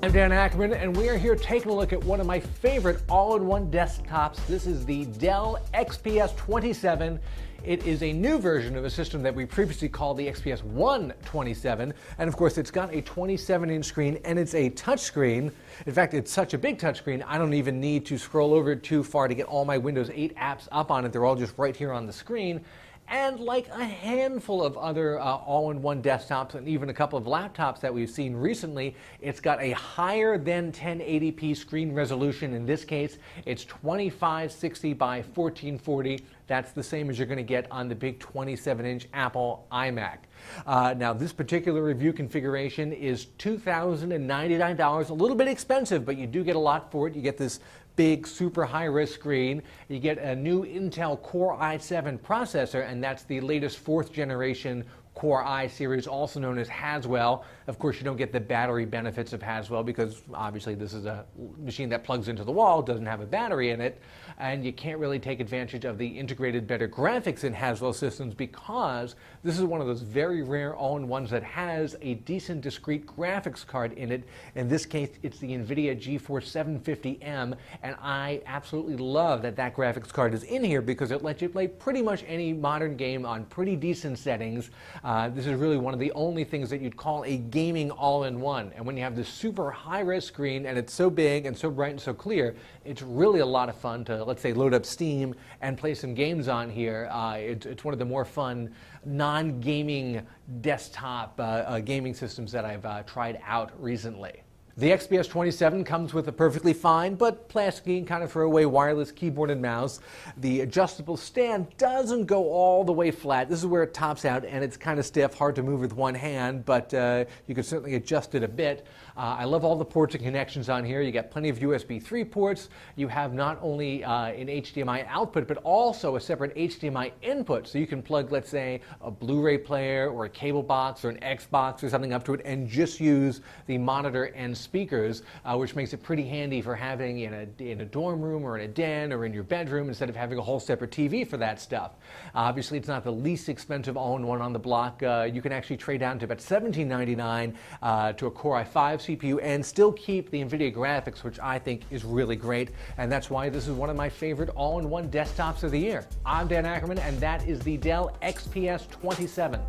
I'm Dan Ackerman, and we are here taking a look at one of my favorite all-in-one desktops. This is the Dell XPS 27. It is a new version of a system that we previously called the XPS 127, and of course it's got a 27-inch screen and it's a touchscreen. In fact, it's such a big touchscreen, I don't even need to scroll over too far to get all my Windows 8 apps up on it. They're all just right here on the screen. And like a handful of other all-in-one desktops and even a couple of laptops that we've seen recently, it's got a higher than 1080p screen resolution. In this case, it's 2560 by 1440. That's the same as you're going to get on the big 27-inch Apple iMac. Now, this particular review configuration is $2,099, a little bit expensive, but you do get a lot for it. You get this big, super high-res screen. You get a new Intel Core i7 processor, and that's the latest 4th generation Core i series, also known as Haswell. Of course, you don't get the battery benefits of Haswell because obviously this is a machine that plugs into the wall, doesn't have a battery in it, and you can't really take advantage of the integrated better graphics in Haswell systems because this is one of those very rare all-in-ones that has a decent discrete graphics card in it. In this case, it's the NVIDIA GeForce 750M, and I absolutely love that that graphics card is in here because it lets you play pretty much any modern game on pretty decent settings. This is really one of the only things that you'd call a gaming all-in-one. And when you have this super high-res screen and it's so big and so bright and so clear, it's really a lot of fun to, let's say, load up Steam and play some games on here. It's one of the more fun non-gaming desktop gaming systems that I've tried out recently. The XPS 27 comes with a perfectly fine but plasticky kind of throwaway wireless keyboard and mouse. The adjustable stand doesn't go all the way flat. This is where it tops out, and it's kind of stiff, hard to move with one hand, but you can certainly adjust it a bit. I love all the ports and connections on here. You got plenty of USB 3 ports. You have not only an HDMI output, but also a separate HDMI input. So you can plug, let's say, a Blu-ray player or a cable box or an Xbox or something up to it and just use the monitor and speakers, which makes it pretty handy for having in a dorm room or in a den or in your bedroom instead of having a whole separate TV for that stuff. Obviously, it's not the least expensive all-in-one on the block. You can actually trade down to about $17.99 to a Core i5 CPU and still keep the NVIDIA graphics, which I think is really great, and that's why this is one of my favorite all-in-one desktops of the year. I'm Dan Ackerman, and that is the Dell XPS 27.